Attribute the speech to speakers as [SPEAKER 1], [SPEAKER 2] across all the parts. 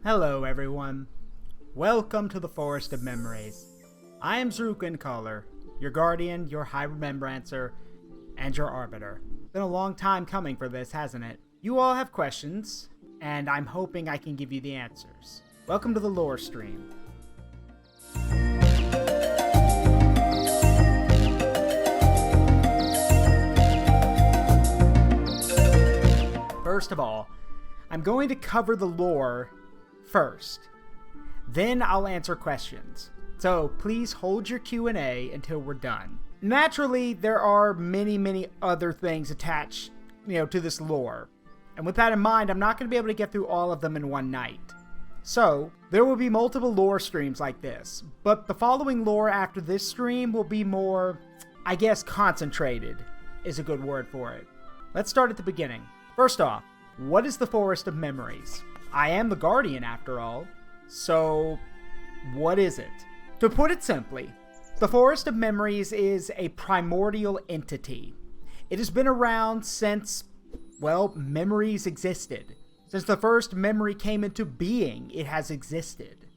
[SPEAKER 1] Hello everyone. Welcome to the Forest of Memories. I am Zaruk, your guardian, your high remembrancer, and your arbiter. Been a long time coming for this, hasn't it? You all have questions, and I'm hoping I can give you the answers. Welcome to the lore stream. First of all, I'm going to cover the lore first. Then I'll answer questions. So please hold your Q&A until we're done. Naturally, there are many other things attached, to this lore. And with that in mind, I'm not going to be able to get through all of them in one night. So, there will be multiple lore streams like this, but the following lore after this stream will be more, I guess, concentrated is a good word for it. Let's start at the beginning. First off, what is the Forest of Memories? I am the Guardian after all, so what is it? To put it simply, the Forest of Memories is a primordial entity. It has been around since, memories existed. Since the first memory came into being, it has existed.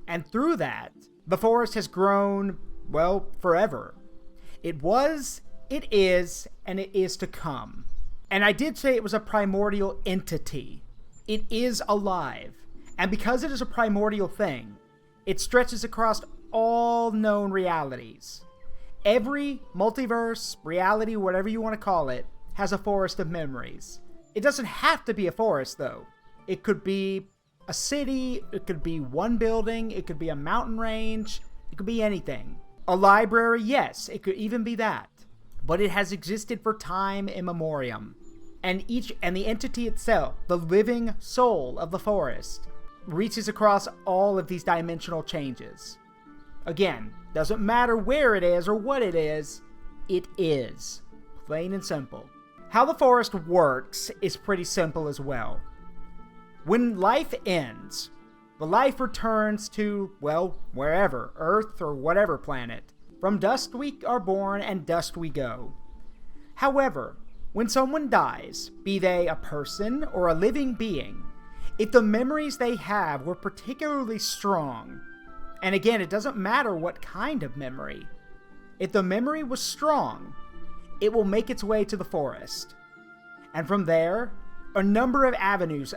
[SPEAKER 1] And through that, the forest has grown, forever. It was, it is, and it is to come. And I did say it was a primordial entity. It is alive. And because it is a primordial thing, it stretches across all known realities. Every multiverse, reality, whatever you want to call it, has a forest of memories. It doesn't have to be a forest, though. It could be a city, it could be one building, it could be a mountain range, it could be anything. A library, yes, it could even be that. But it has existed for time immemorial. And the entity itself, the living soul of the forest, reaches across all of these dimensional changes. Again, doesn't matter where it is or what it is plain and simple. How the forest works is pretty simple as well. When life ends, the life returns to, wherever, Earth or whatever planet. From dust we are born and dust we go. However, when someone dies, be they a person or a living being, if the memories they have were particularly strong, and again, it doesn't matter what kind of memory, if the memory was strong, it will make its way to the forest. And from there, a number of avenues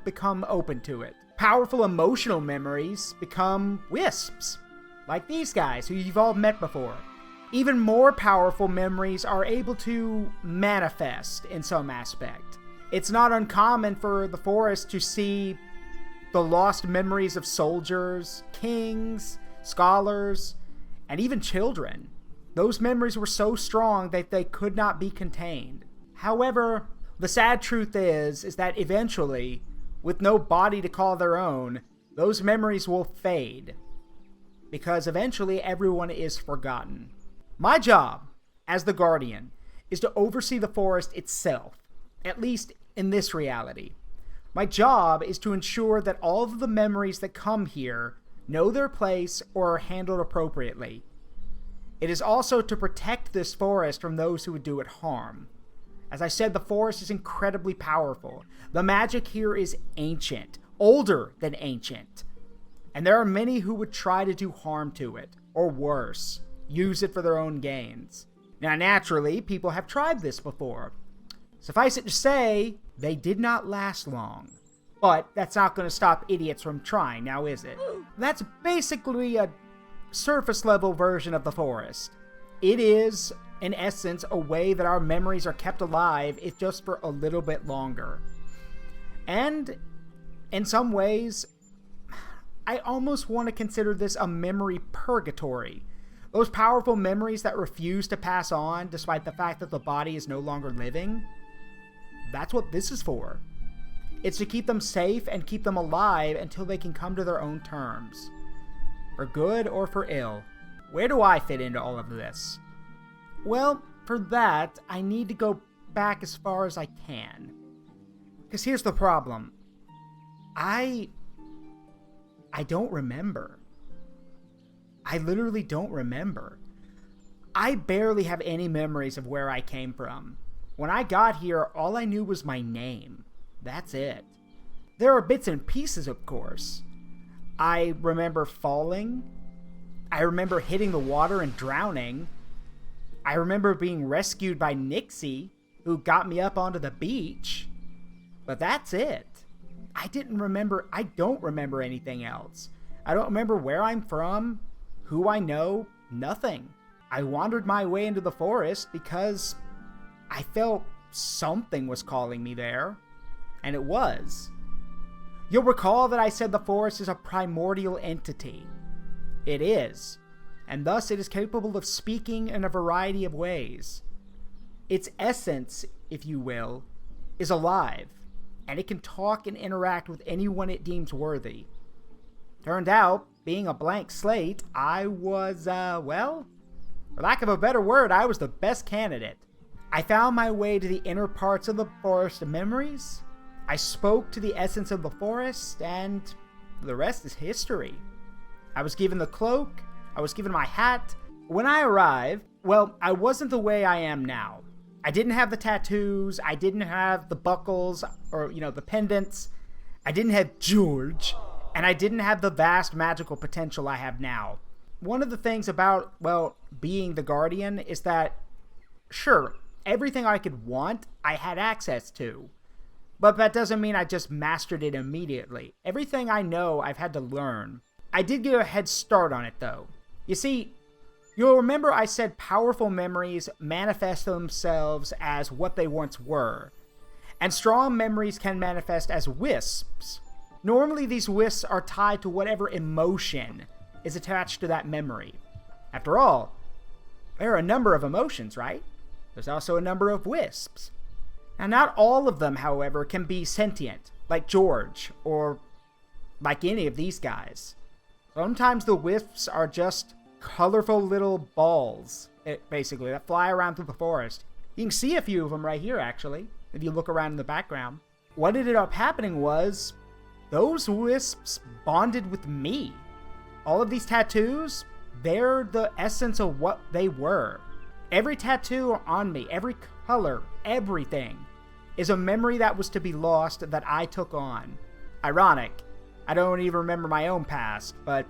[SPEAKER 1] become open to it. Powerful emotional memories become wisps, like these guys who you've all met before. Even more powerful memories are able to manifest in some aspect. It's not uncommon for the forest to see the lost memories of soldiers, kings, scholars, and even children. Those memories were so strong that they could not be contained. However, the sad truth is that eventually, with no body to call their own, those memories will fade. Because eventually everyone is forgotten. My job, as the Guardian, is to oversee the forest itself, at least in this reality. My job is to ensure that all of the memories that come here know their place or are handled appropriately. It is also to protect this forest from those who would do it harm. As I said, the forest is incredibly powerful. The magic here is ancient, older than ancient. And there are many who would try to do harm to it, or worse, use it for their own gains. Now, naturally, people have tried this before. Suffice it to say, they did not last long. But that's not going to stop idiots from trying, now is it? That's basically a surface-level version of the forest. It is, in essence, a way that our memories are kept alive, if just for a little bit longer. And, in some ways, I almost want to consider this a memory purgatory. Those powerful memories that refuse to pass on despite the fact that the body is no longer living, that's what this is for. It's to keep them safe and keep them alive until they can come to their own terms. For good or for ill. Where do I fit into all of this? Well, for that, I need to go back as far as I can. Because here's the problem. I don't remember. I literally don't remember. I barely have any memories of where I came from. When I got here, all I knew was my name. That's it. There are bits and pieces, of course. I remember falling. I remember hitting the water and drowning. I remember being rescued by Nixie, who got me up onto the beach. But that's it. I don't remember anything else. I don't remember where I'm from, who I know, nothing. I wandered my way into the forest because I felt something was calling me there. And it was. You'll recall that I said the forest is a primordial entity. It is. And thus it is capable of speaking in a variety of ways. Its essence, if you will, is alive, and it can talk and interact with anyone it deems worthy. Turned out, being a blank slate, I was, for lack of a better word, I was the best candidate. I found my way to the inner parts of the forest of memories. I spoke to the essence of the forest, and the rest is history. I was given the cloak, I was given my hat. When I arrived, I wasn't the way I am now. I didn't have the tattoos, I didn't have the buckles, or, the pendants. I didn't have George, and I didn't have the vast magical potential I have now. One of the things about, being the Guardian is that, sure, everything I could want, I had access to. But that doesn't mean I just mastered it immediately. Everything I know, I've had to learn. I did get a head start on it, though. You see, you'll remember I said powerful memories manifest themselves as what they once were, and strong memories can manifest as wisps. Normally, these wisps are tied to whatever emotion is attached to that memory. After all, there are a number of emotions, right? There's also a number of wisps. Now, not all of them, however, can be sentient, like George, or like any of these guys. Sometimes the wisps are just colorful little balls, basically, that fly around through the forest. You can see a few of them right here, actually, if you look around in the background. What ended up happening was, those wisps bonded with me. All of these tattoos, they're the essence of what they were. Every tattoo on me, every color, everything, is a memory that was to be lost that I took on. Ironic. I don't even remember my own past, but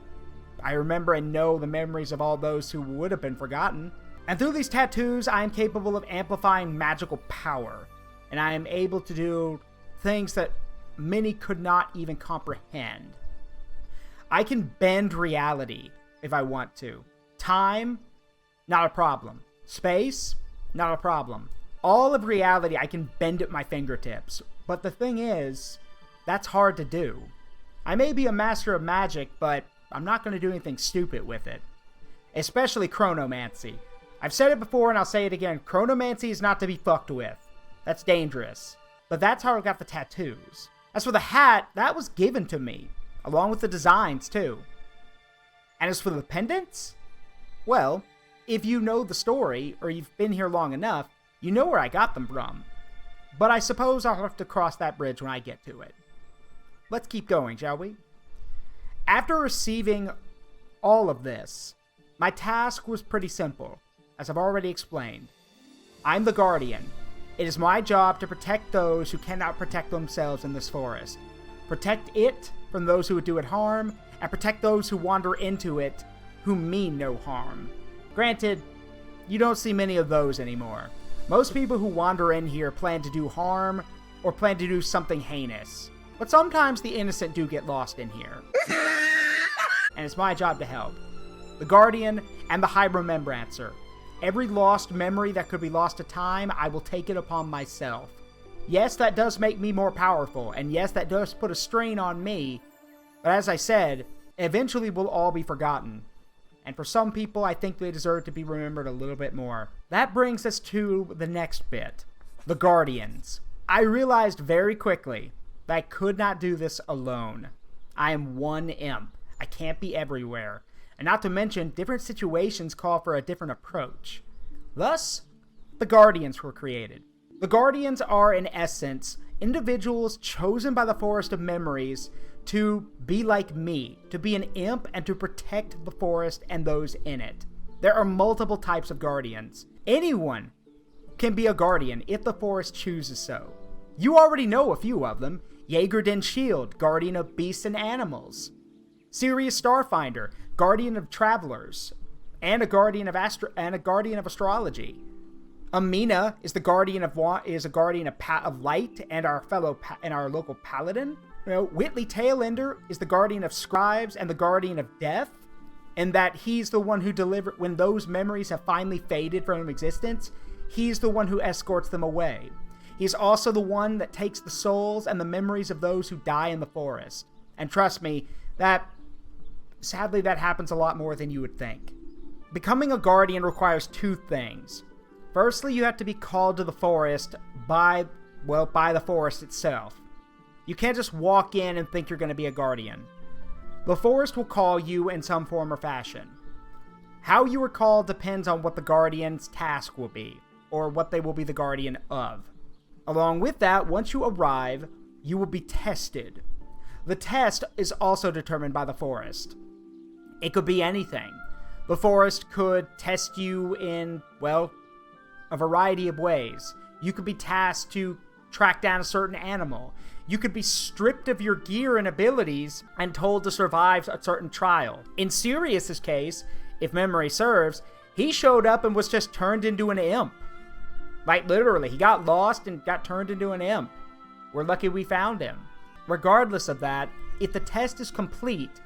[SPEAKER 1] I remember and know the memories of all those who would have been forgotten. And through these tattoos, I am capable of amplifying magical power, and I am able to do things that many could not even comprehend. I can bend reality if I want to. Time, not a problem. Space, not a problem. All of reality I can bend at my fingertips, but the thing is, that's hard to do. I may be a master of magic, but I'm not going to do anything stupid with it. Especially chronomancy. I've said it before and I'll say it again, chronomancy is not to be fucked with. That's dangerous. But that's how I got the tattoos. As for the hat, that was given to me, along with the designs too. And as for the pendants, well, if you know the story, or you've been here long enough, you know where I got them from. But I suppose I'll have to cross that bridge when I get to it. Let's keep going, shall we? After receiving all of this, my task was pretty simple, as I've already explained. I'm the Guardian. It is my job to protect those who cannot protect themselves in this forest. Protect it from those who would do it harm, and protect those who wander into it who mean no harm. Granted, you don't see many of those anymore. Most people who wander in here plan to do harm, or plan to do something heinous. But sometimes the innocent do get lost in here. And it's my job to help. The Guardian and the High Remembrancer. Every lost memory that could be lost to time, I will take it upon myself. Yes, that does make me more powerful, and yes, that does put a strain on me, but as I said, eventually we'll all be forgotten. And for some people, I think they deserve to be remembered a little bit more. That brings us to the next bit. The Guardians. I realized very quickly that I could not do this alone. I am one imp. I can't be everywhere. And not to mention, different situations call for a different approach. Thus, the Guardians were created. The Guardians are, in essence, individuals chosen by the Forest of Memories to be like me, to be an imp and to protect the forest and those in it. There are multiple types of Guardians. Anyone can be a Guardian if the forest chooses so. You already know a few of them. Jaeger Den Shield, guardian of beasts and animals. Sirius Starfinder, guardian of travelers, and a guardian of astrology. Amina is a guardian of light and our local paladin. Whitley Tailender is the guardian of scribes and the guardian of death, and that he's the one who when those memories have finally faded from existence, he's the one who escorts them away. He's also the one that takes the souls and the memories of those who die in the forest. And trust me, sadly that happens a lot more than you would think. Becoming a guardian requires two things. Firstly, you have to be called to the forest by the forest itself. You can't just walk in and think you're going to be a guardian. The forest will call you in some form or fashion. How you are called depends on what the guardian's task will be, or what they will be the guardian of. Along with that, once you arrive, you will be tested. The test is also determined by the forest. It could be anything. The forest could test you in, a variety of ways. You could be tasked to track down a certain animal. You could be stripped of your gear and abilities and told to survive a certain trial. In Sirius's case, if memory serves, he showed up and was just turned into an imp. Like, literally, he got lost and got turned into an imp. We're lucky we found him. Regardless of that, if the test is complete,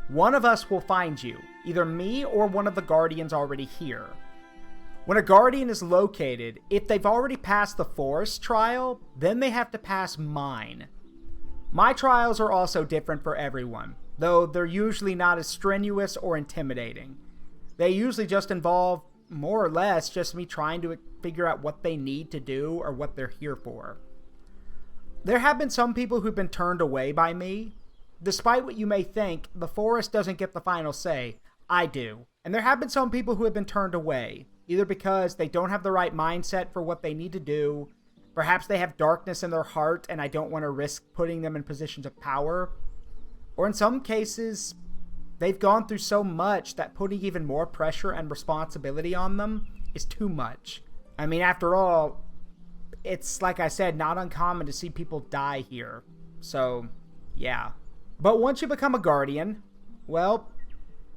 [SPEAKER 1] one of us will find you, either me or one of the guardians already here. When a guardian is located, if they've already passed the forest trial, then they have to pass mine. My trials are also different for everyone, though they're usually not as strenuous or intimidating. They usually just involve, more or less, just me trying to figure out what they need to do or what they're here for. There have been some people who've been turned away by me. Despite what you may think, the forest doesn't get the final say. I do. And there have been some people who have been turned away, either because they don't have the right mindset for what they need to do, perhaps they have darkness in their heart and I don't want to risk putting them in positions of power, or in some cases, they've gone through so much that putting even more pressure and responsibility on them is too much. I mean, after all, it's, like I said, not uncommon to see people die here. So, yeah. But once you become a guardian, it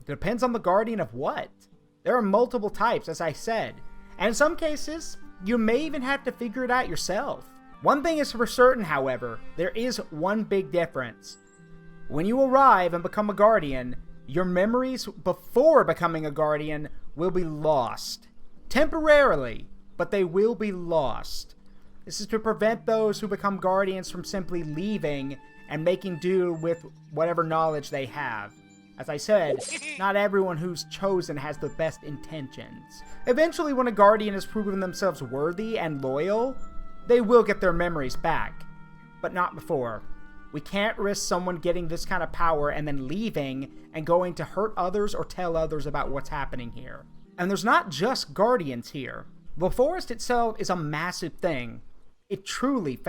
[SPEAKER 1] depends on the guardian of what. There are multiple types, as I said. And in some cases, you may even have to figure it out yourself. One thing is for certain, however, there is one big difference. When you arrive and become a guardian, your memories before becoming a guardian will be lost. Temporarily, but they will be lost. This is to prevent those who become guardians from simply leaving and making do with whatever knowledge they have. As I said, not everyone who's chosen has the best intentions. Eventually, when a guardian has proven themselves worthy and loyal, they will get their memories back. But not before. We can't risk someone getting this kind of power and then leaving and going to hurt others or tell others about what's happening here. And there's not just guardians here. The forest itself is a massive thing. It's truly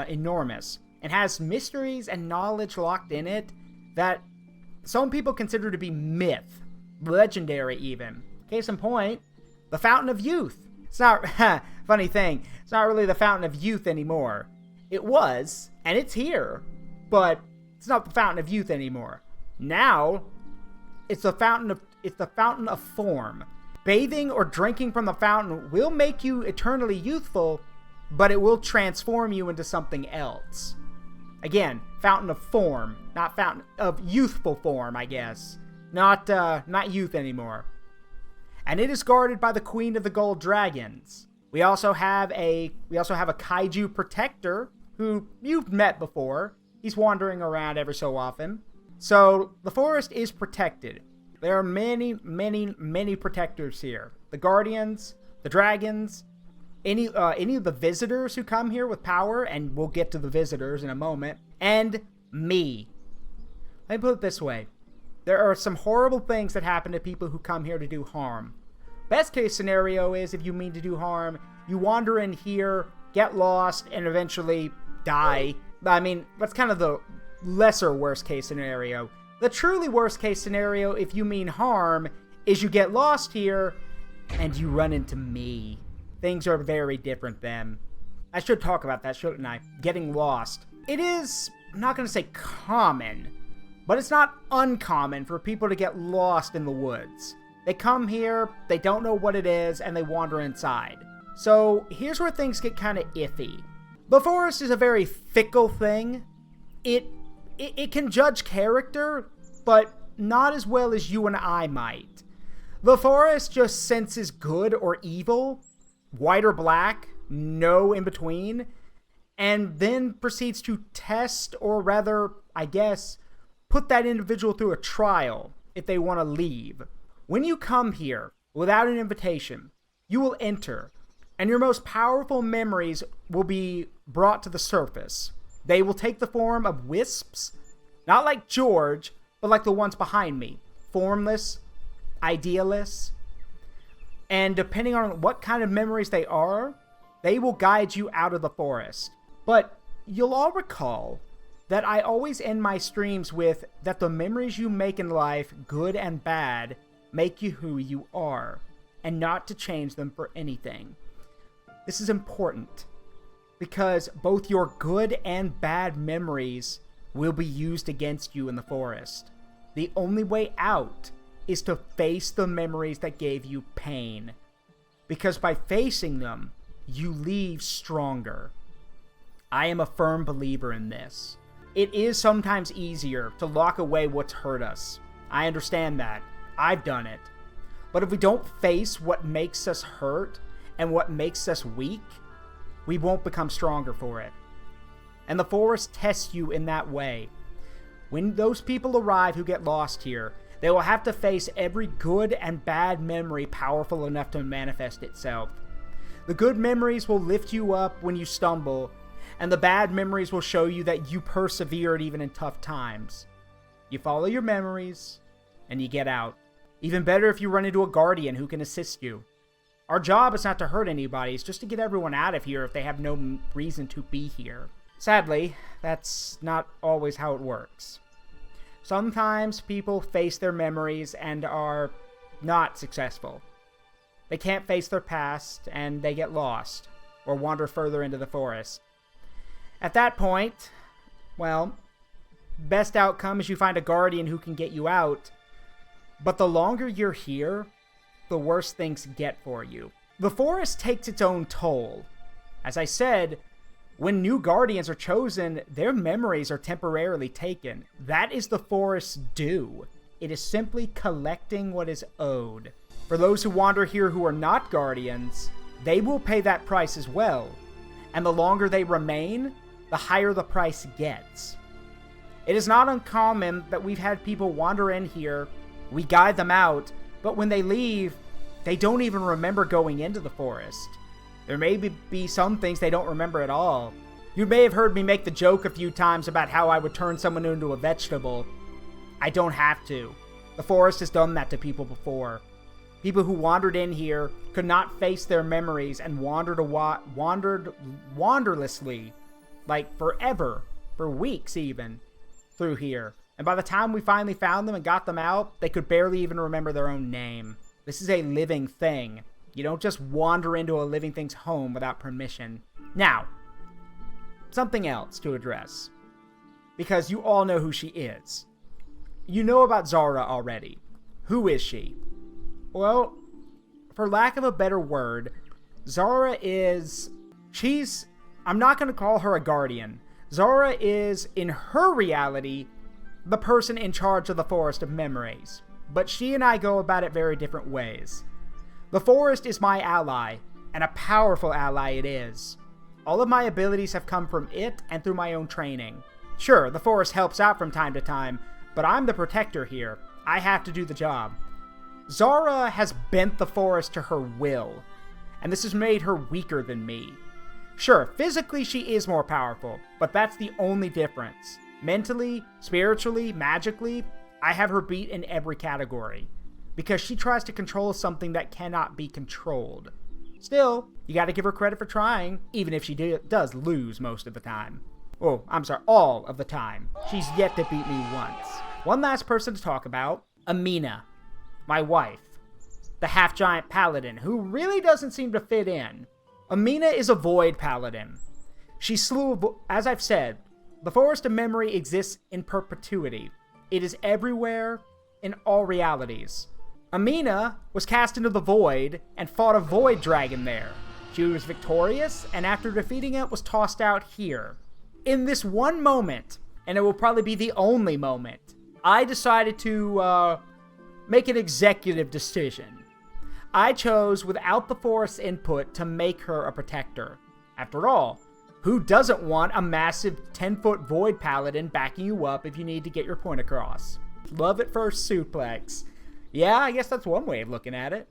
[SPEAKER 1] enormous and has mysteries and knowledge locked in it that some people consider to be myth, legendary even. Case in point, the Fountain of Youth. It's not, funny thing, it's not really the Fountain of Youth anymore. It was, and it's here, but it's not the Fountain of Youth anymore. Now, it's the Fountain of Form. Bathing or drinking from the fountain will make you eternally youthful, but it will transform you into something else. Again, Fountain of Form, not Fountain of Youthful Form, I guess. Not youth anymore. And it is guarded by the Queen of the Gold Dragons. We also have a Kaiju Protector, who you've met before. He's wandering around every so often. So, the forest is protected. There are many, many, many protectors here. The Guardians, the Dragons, any of the visitors who come here with power, and we'll get to the visitors in a moment, and me. Let me put it this way. There are some horrible things that happen to people who come here to do harm. Best case scenario is, if you mean to do harm, you wander in here, get lost, and eventually die. I mean, that's kind of the lesser worst case scenario. The truly worst case scenario, if you mean harm, is you get lost here, and you run into me. Things are very different then. I should talk about that, shouldn't I? Getting lost. It is I'm not going to say common, but it's not uncommon for people to get lost in the woods. They come here, they don't know what it is, and they wander inside. So here's where things get kind of iffy. The forest is a very fickle thing. It can judge character, but not as well as you and I might. The forest just senses good or evil, white or black, no in between, and then proceeds to test, or rather, I guess, put that individual through a trial if they want to leave. When you come here without an invitation, you will enter, and your most powerful memories will be brought to the surface. They will take the form of wisps, not like George, but like the ones behind me, formless, idealess, and depending on what kind of memories they are, they will guide you out of the forest. But you'll all recall that I always end my streams with that the memories you make in life, good and bad, make you who you are, and not to change them for anything. This is important, because both your good and bad memories will be used against you in the forest. The only way out is to face the memories that gave you pain, because by facing them, you leave stronger. I am a firm believer in this. It is sometimes easier to lock away what's hurt us. I understand that. I've done it. But if we don't face what makes us hurt and what makes us weak, we won't become stronger for it. And the forest tests you in that way. When those people arrive who get lost here, they will have to face every good and bad memory powerful enough to manifest itself. The good memories will lift you up when you stumble, and the bad memories will show you that you persevered even in tough times. You follow your memories, and you get out. Even better if you run into a guardian who can assist you. Our job is not to hurt anybody, it's just to get everyone out of here if they have no reason to be here. Sadly, that's not always how it works. Sometimes people face their memories and are not successful. They can't face their past, and they get lost, or wander further into the forest. At that point, well, best outcome is you find a guardian who can get you out, but the longer you're here, the worse things get for you. The forest takes its own toll. As I said, when new guardians are chosen, their memories are temporarily taken. That is the forest's due. It is simply collecting what is owed. For those who wander here who are not guardians, they will pay that price as well. And the longer they remain, the higher the price gets. It is not uncommon that we've had people wander in here, we guide them out, but when they leave, they don't even remember going into the forest. There may be some things they don't remember at all. You may have heard me make the joke a few times about how I would turn someone into a vegetable. I don't have to. The forest has done that to people before. People who wandered in here could not face their memories and wandered wanderlessly, like forever, for weeks even, through here. And by the time we finally found them and got them out, they could barely even remember their own name. This is a living thing. You don't just wander into a living thing's home without permission. Now, something else to address. Because you all know who she is. You know about Zara already. Who is she? Well, for lack of a better word, Zara is... I'm not going to call her a guardian. Zara is, in her reality, the person in charge of the Forest of Memories. But she and I go about it very different ways. The forest is my ally, and a powerful ally it is. All of my abilities have come from it and through my own training. Sure, the forest helps out from time to time, but I'm the protector here. I have to do the job. Zara has bent the forest to her will, and this has made her weaker than me. Sure, physically she is more powerful, but that's the only difference. Mentally, spiritually, magically, I have her beat in every category, because she tries to control something that cannot be controlled. Still, you gotta give her credit for trying, even if she does lose most of the time. Oh, I'm sorry, all of the time. She's yet to beat me once. One last person to talk about, Amina, my wife, the half-giant paladin, who really doesn't seem to fit in. Amina is a void paladin. She slew, as I've said, The Forest of Memory exists in perpetuity. It is everywhere, in all realities. Amina was cast into the void and fought a void dragon there. She was victorious, and after defeating it, was tossed out here. In this one moment, and it will probably be the only moment, I decided to make an executive decision. I chose, without the Forest's input, to make her a protector. After all, who doesn't want a massive 10-foot void paladin backing you up if you need to get your point across? Love at first suplex. Yeah, I guess that's one way of looking at it.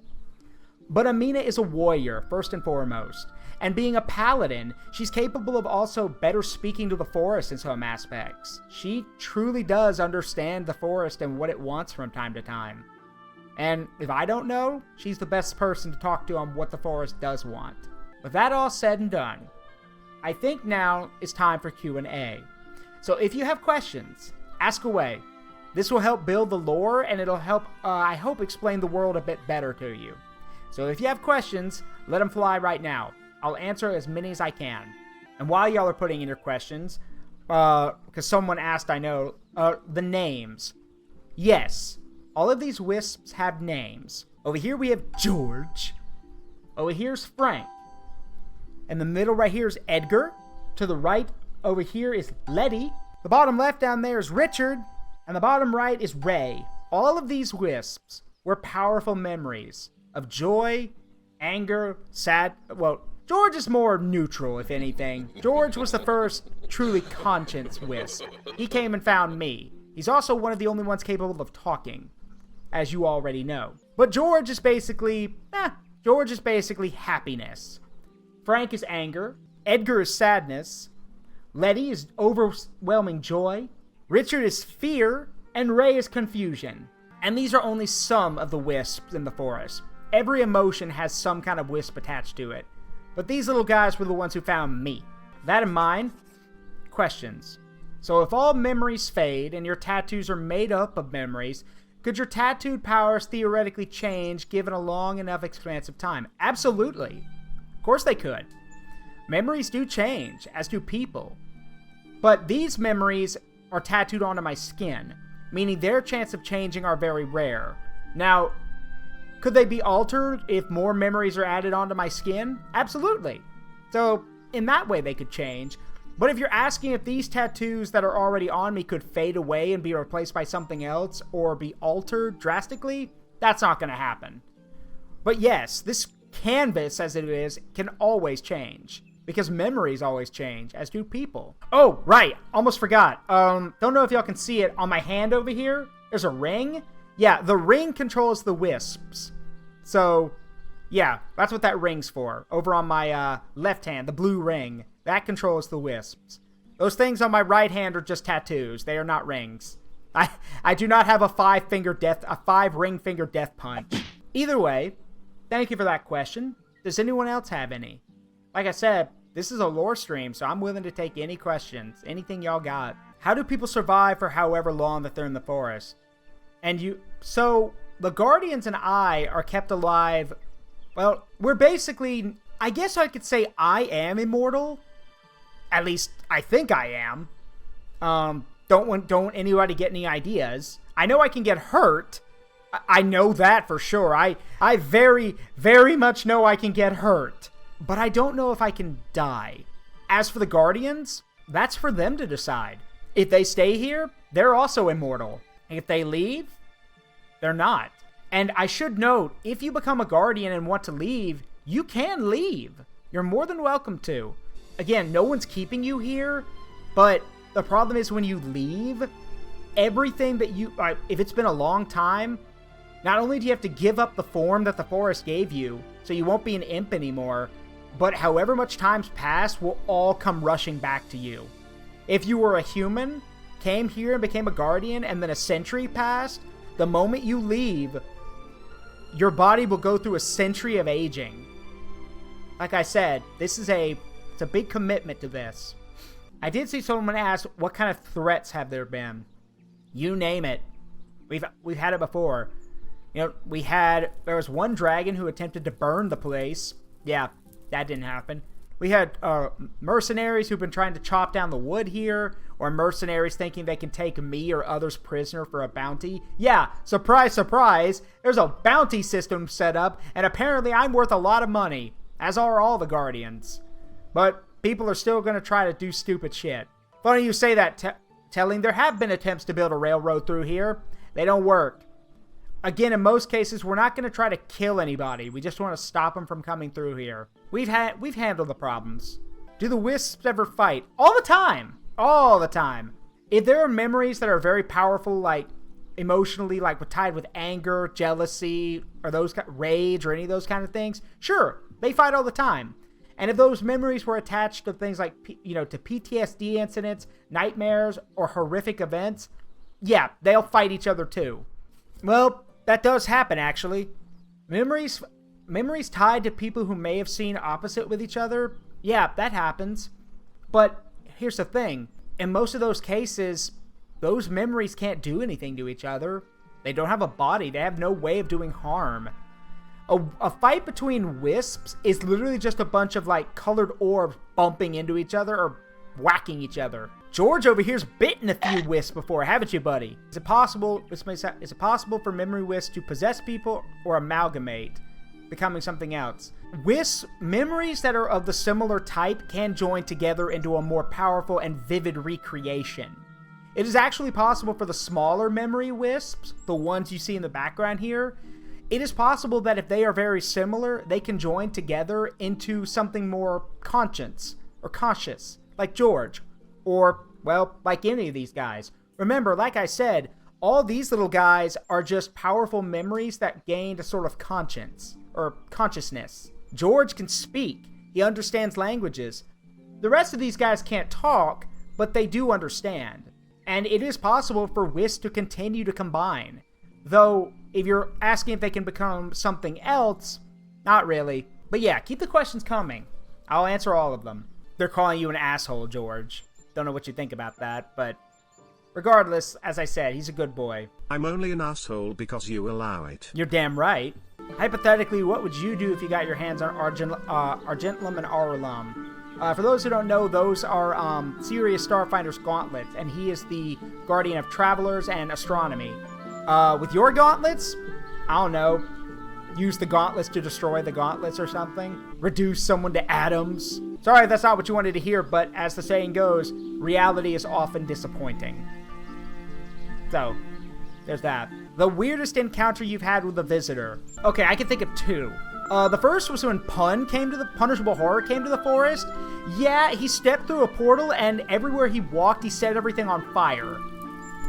[SPEAKER 1] But Amina is a warrior, first and foremost. And being a paladin, she's capable of also better speaking to the forest in some aspects. She truly does understand the forest and what it wants from time to time. And if I don't know, she's the best person to talk to on what the forest does want. With that all said and done, I think now is time for Q&A. So if you have questions, ask away. This will help build the lore, and it'll help, I hope, explain the world a bit better to you. So if you have questions, let them fly right now. I'll answer as many as I can. And while y'all are putting in your questions, because someone asked, I know, the names. Yes, all of these wisps have names. Over here we have George. Over here's Frank. In the middle right here is Edgar. To the right over here is Letty. The bottom left down there is Richard. And the bottom right is Ray. All of these wisps were powerful memories of joy, anger, sad. Well, George is more neutral, if anything. George was the first truly conscious wisp. He came and found me. He's also one of the only ones capable of talking, as you already know. But George is basically happiness. Frank is anger. Edgar is sadness. Letty is overwhelming joy. Richard is fear. And Ray is confusion. And these are only some of the wisps in the forest. Every emotion has some kind of wisp attached to it. But these little guys were the ones who found me. That in mind, questions. So if all memories fade and your tattoos are made up of memories, could your tattooed powers theoretically change given a long enough expanse of time? Absolutely. Of course they could. Memories do change, as do people. But these memories are tattooed onto my skin, meaning their chance of changing are very rare. Now, could they be altered if more memories are added onto my skin? Absolutely. So, in that way they could change. But if you're asking if these tattoos that are already on me could fade away and be replaced by something else, or be altered drastically, that's not going to happen. But yes, this canvas as it is can always change. Because memories always change, as do people. Oh, right. Almost forgot. Don't know if y'all can see it. On my hand over here, there's a ring. Yeah, the ring controls the wisps. So, yeah, that's what that ring's for. Over on my left hand, the blue ring. That controls the wisps. Those things on my right hand are just tattoos. They are not rings. I do not have a five ring finger death punch. Either way, thank you for that question. Does anyone else have any? Like I said, this is a lore stream, so I'm willing to take any questions. Anything y'all got. How do people survive for however long that they're in the forest? So, the Guardians and I are kept alive. Well, we're basically, I guess I could say I am immortal. At least, I think I am. Don't anybody get any ideas. I know I can get hurt. I know that for sure. I very, very much know I can get hurt. But I don't know if I can die. As for the Guardians, that's for them to decide. If they stay here, they're also immortal. If they leave, they're not. And I should note, if you become a Guardian and want to leave, you can leave. You're more than welcome to. Again, no one's keeping you here, but the problem is when you leave, everything that you... if it's been a long time, not only do you have to give up the form that the forest gave you, so you won't be an imp anymore, but however much time's passed will all come rushing back to you. If you were a human, came here and became a Guardian, and then a century passed, the moment you leave, your body will go through a century of aging. Like I said, it's a big commitment to this. I did see someone ask, what kind of threats have there been? You name it. We've had it before. You know, there was one dragon who attempted to burn the place. Yeah, that didn't happen. We had mercenaries who've been trying to chop down the wood here, or mercenaries thinking they can take me or others prisoner for a bounty. Yeah, surprise, surprise, there's a bounty system set up, and apparently I'm worth a lot of money, as are all the Guardians. But people are still going to try to do stupid shit. Funny you say that, telling there have been attempts to build a railroad through here. They don't work. Again, in most cases, we're not going to try to kill anybody. We just want to stop them from coming through here. We've handled the problems. Do the wisps ever fight? All the time! All the time. If there are memories that are very powerful, like emotionally, like tied with anger, jealousy, or rage, or any of those kind of things, sure, they fight all the time. And if those memories were attached to things like, to PTSD incidents, nightmares, or horrific events, yeah, they'll fight each other too. Well, that does happen, actually. Memories tied to people who may have seen opposite with each other, yeah, that happens. But here's the thing. In most of those cases, those memories can't do anything to each other. They don't have a body. They have no way of doing harm. A fight between wisps is literally just a bunch of, colored orbs bumping into each other or whacking each other. George over here's bitten a few wisps before, haven't you, buddy? Is it possible for memory wisps to possess people or amalgamate, becoming something else? Memories that are of the similar type can join together into a more powerful and vivid recreation. It is actually possible for the smaller memory wisps, the ones you see in the background here. It is possible that if they are very similar, they can join together into something more conscious, like George, or, well, like any of these guys. Remember, like I said, all these little guys are just powerful memories that gained a sort of conscience, or consciousness. George can speak. He understands languages. The rest of these guys can't talk, but they do understand. And it is possible for wisps to continue to combine. Though, if you're asking if they can become something else, not really. But yeah, keep the questions coming. I'll answer all of them. They're calling you an asshole, George. Don't know what you think about that, but regardless, as I said, he's a good boy.
[SPEAKER 2] I'm only an asshole because you allow it.
[SPEAKER 1] You're damn right. Hypothetically, what would you do if you got your hands on Argentlum and Aurelum? For those who don't know, those are Sirius Starfinder's gauntlets, and he is the guardian of travelers and astronomy. With your gauntlets, I don't know, use the gauntlets to destroy the gauntlets or something. Reduce someone to atoms. Sorry if that's not what you wanted to hear, but as the saying goes, reality is often disappointing. So, there's that. The weirdest encounter you've had with a visitor. Okay, I can think of two. The first was when Punishable Horror came to the forest. Yeah, he stepped through a portal, and everywhere he walked, he set everything on fire.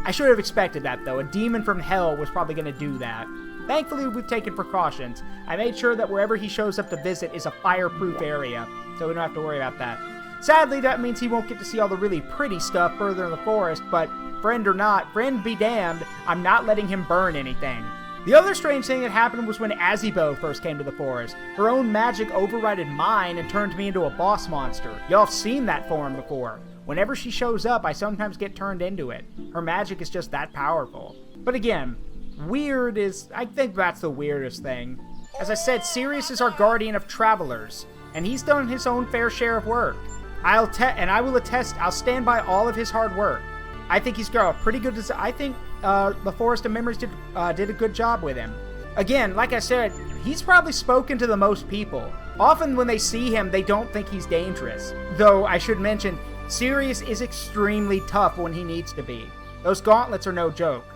[SPEAKER 1] I should have expected that, though. A demon from hell was probably going to do that. Thankfully, we've taken precautions. I made sure that wherever he shows up to visit is a fireproof area, so we don't have to worry about that. Sadly, that means he won't get to see all the really pretty stuff further in the forest, but friend or not, friend be damned, I'm not letting him burn anything. The other strange thing that happened was when Azibo first came to the forest. Her own magic overrided mine and turned me into a boss monster. Y'all have seen that form before. Whenever she shows up, I sometimes get turned into it. Her magic is just that powerful. But again, I think that's the weirdest thing. As I said, Sirius is our guardian of travelers, and he's done his own fair share of work. I'll stand by all of his hard work. I think he's got a pretty good design. I think the Forest of Memories did a good job with him. Again, like I said, he's probably spoken to the most people. Often when they see him, they don't think he's dangerous. Though, I should mention, Sirius is extremely tough when he needs to be. Those gauntlets are no joke.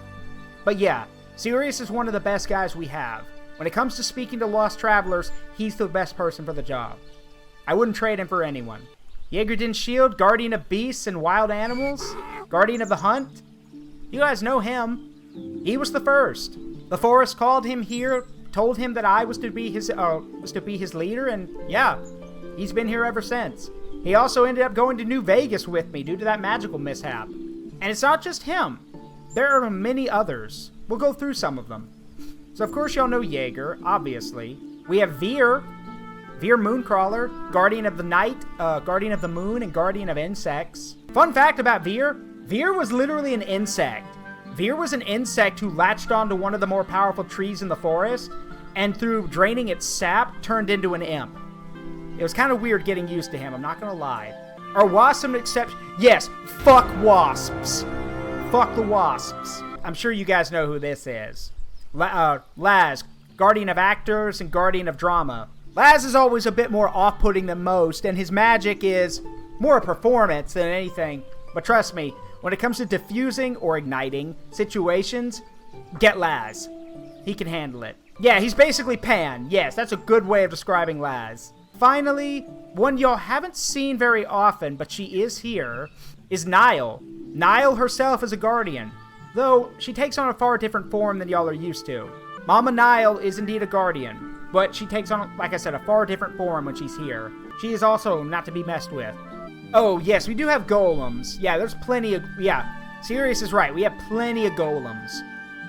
[SPEAKER 1] But yeah, Sirius is one of the best guys we have. When it comes to speaking to lost travelers, he's the best person for the job. I wouldn't trade him for anyone. Jaegerdin's Shield, guardian of beasts and wild animals, guardian of the hunt. You guys know him. He was the first. The forest called him here, told him that I was to be his leader, and yeah, he's been here ever since. He also ended up going to New Vegas with me due to that magical mishap. And it's not just him. There are many others. We'll go through some of them. So of course y'all know Jaeger, obviously. We have Veer Mooncrawler, guardian of the night, guardian of the moon, and guardian of insects. Fun fact about Veer was literally an insect. Veer was an insect who latched onto one of the more powerful trees in the forest, and through draining its sap, turned into an imp. It was kind of weird getting used to him, I'm not gonna lie. Are wasps an exception? Yes, fuck wasps. Fuck the wasps. I'm sure you guys know who this is. Laz, guardian of actors and guardian of drama. Laz is always a bit more off-putting than most, and his magic is more a performance than anything. But trust me, when it comes to diffusing or igniting situations, get Laz. He can handle it. Yeah, he's basically Pan. Yes, that's a good way of describing Laz. Finally, one y'all haven't seen very often, but she is here, is Nile. Nile herself is a guardian, though she takes on a far different form than y'all are used to. Mama Nile is indeed a guardian, but she takes on, like I said, a far different form when she's here. She is also not to be messed with. Oh, yes, we do have golems. Yeah, there's plenty of... Yeah, Sirius is right. We have plenty of golems.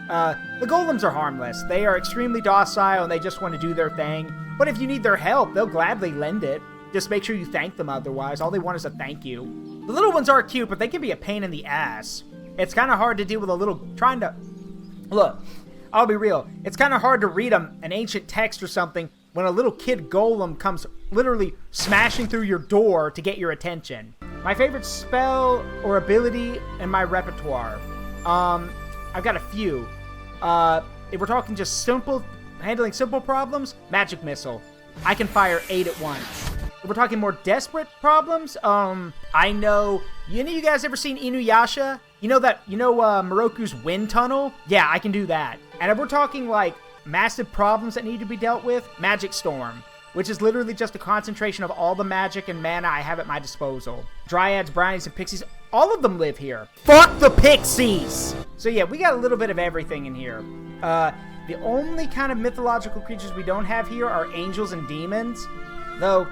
[SPEAKER 1] The golems are harmless. They are extremely docile, and they just want to do their thing. But if you need their help, they'll gladly lend it. Just make sure you thank them otherwise. All they want is a thank you. The little ones are cute, but they can be a pain in the ass. It's kind of hard to deal with a little... Look, I'll be real. It's kind of hard to read an ancient text or something when a little kid golem comes literally smashing through your door to get your attention. My favorite spell or ability in my repertoire. I've got a few. If we're talking just handling simple problems, Magic Missile. I can fire 8 at once. If we're talking more desperate problems, I know... Any of you guys ever seen Inuyasha? You know Moroku's wind tunnel? Yeah, I can do that. And if we're talking, like, massive problems that need to be dealt with, Magic Storm, which is literally just a concentration of all the magic and mana I have at my disposal. Dryads, brownies, and pixies, all of them live here. Fuck the pixies! So yeah, we got a little bit of everything in here. The only kind of mythological creatures we don't have here are angels and demons, though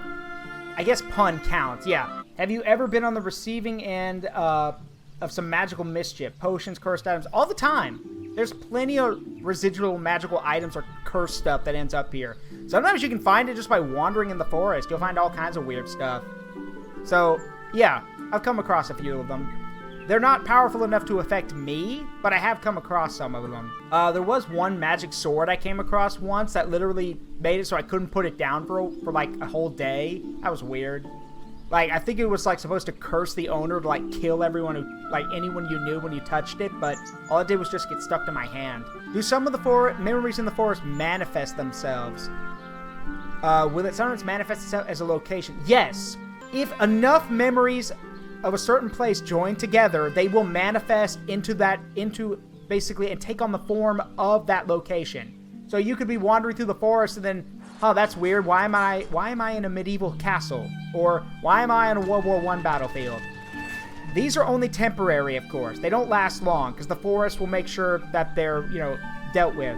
[SPEAKER 1] I guess pun counts, yeah. Have you ever been on the receiving end of some magical mischief, potions, cursed items, all the time? There's plenty of residual magical items or cursed stuff that ends up here. Sometimes you can find it just by wandering in the forest. You'll find all kinds of weird stuff. So, yeah, I've come across a few of them. They're not powerful enough to affect me, but I have come across some of them. There was one magic sword I came across once that literally made it so I couldn't put it down for like a whole day. That was weird. Like, I think it was, like, supposed to curse the owner to, like, kill everyone who, like, anyone you knew when you touched it, but all it did was just get stuck to my hand. Do some of the memories in the forest manifest themselves? Will it sometimes manifest itself as a location? Yes! If enough memories of a certain place join together, they will manifest into basically, and take on the form of that location. So you could be wandering through the forest and then, oh, that's weird. Why am I in a medieval castle? Or why am I on a World War I battlefield? These are only temporary, of course. They don't last long, because the forest will make sure that they're, dealt with.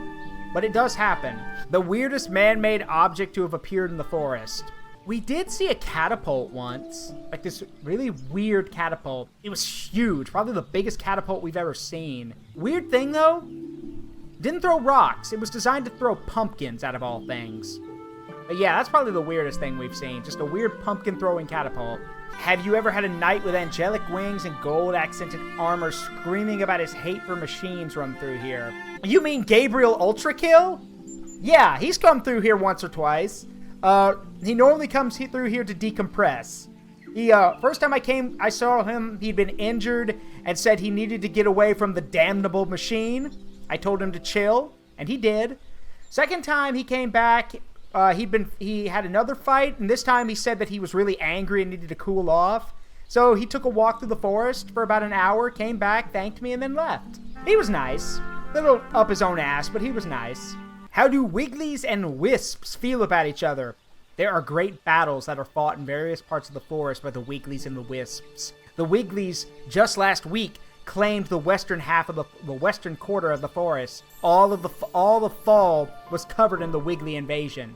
[SPEAKER 1] But it does happen. The weirdest man-made object to have appeared in the forest. We did see a catapult once. Like this really weird catapult. It was huge. Probably the biggest catapult we've ever seen. Weird thing, though? Didn't throw rocks. It was designed to throw pumpkins, out of all things. But yeah, that's probably the weirdest thing we've seen. Just a weird pumpkin-throwing catapult. Have you ever had a knight with angelic wings and gold-accented armor screaming about his hate for machines run through here? You mean Gabriel Ultrakill? Yeah, he's come through here once or twice. He normally comes through here to decompress. First time I saw him, he'd been injured and said he needed to get away from the damnable machine. I told him to chill, and he did. Second time he came back, he had another fight, and this time he said that he was really angry and needed to cool off. So he took a walk through the forest for about an hour, came back, thanked me, and then left. He was nice. A little up his own ass, but he was nice. How do Wigglies and Wisps feel about each other? There are great battles that are fought in various parts of the forest by the Wigglies and the Wisps. The Wigglies, just last week, claimed the western half of the western quarter of the forest. All the fall was covered in the Wiggly invasion.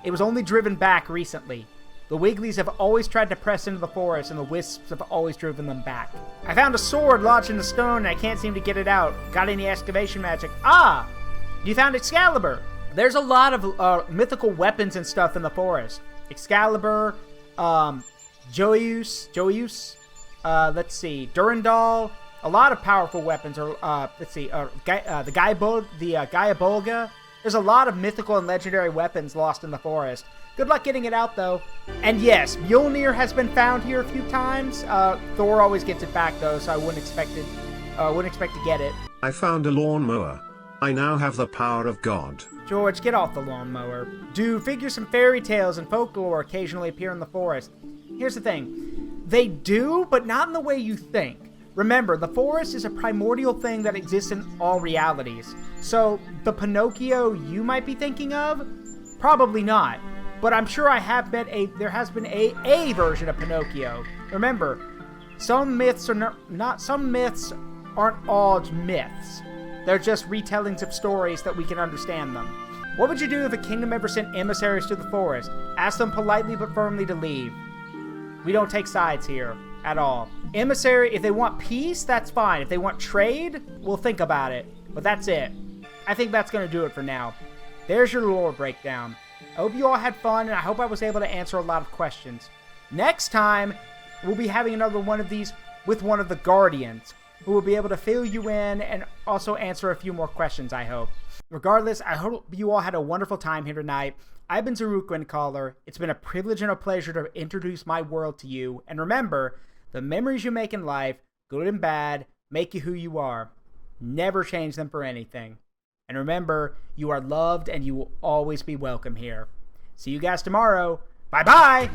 [SPEAKER 1] It was only driven back recently. The Wigglies have always tried to press into the forest, and the Wisps have always driven them back. I found a sword lodged in the stone, and I can't seem to get it out. Got any excavation magic? Ah! You found Excalibur! There's a lot of mythical weapons and stuff in the forest. Excalibur, Joyus, let's see, Durandal, a lot of powerful weapons. The Gaia Bolga, There's a lot of mythical and legendary weapons lost in the forest. Good luck getting it out, though. And yes, Mjolnir has been found here a few times. Thor always gets it back, though, so I wouldn't expect to get it.
[SPEAKER 2] I found a lawnmower. I now have the power of God.
[SPEAKER 1] George, get off the lawnmower. Do figures from fairy tales and folklore occasionally appear in the forest? Here's the thing. They do, but not in the way you think. Remember, the forest is a primordial thing that exists in all realities. So, the Pinocchio you might be thinking of? Probably not. But I'm sure there has been a version of Pinocchio. Remember, some myths aren't all myths. They're just retellings of stories that we can understand them. What would you do if a kingdom ever sent emissaries to the forest? Ask them politely but firmly to leave. We don't take sides here at all. Emissary, if they want peace, that's fine. If they want trade, we'll think about it. But that's it. I think that's going to do it for now. There's your lore breakdown. I hope you all had fun, and I hope I was able to answer a lot of questions. Next time, we'll be having another one of these with one of the Guardians, who will be able to fill you in and also answer a few more questions, I hope. Regardless, I hope you all had a wonderful time here tonight. I've been Zaruk Windcaller. It's been a privilege and a pleasure to introduce my world to you. And remember, the memories you make in life, good and bad, make you who you are. Never change them for anything. And remember, you are loved and you will always be welcome here. See you guys tomorrow. Bye-bye!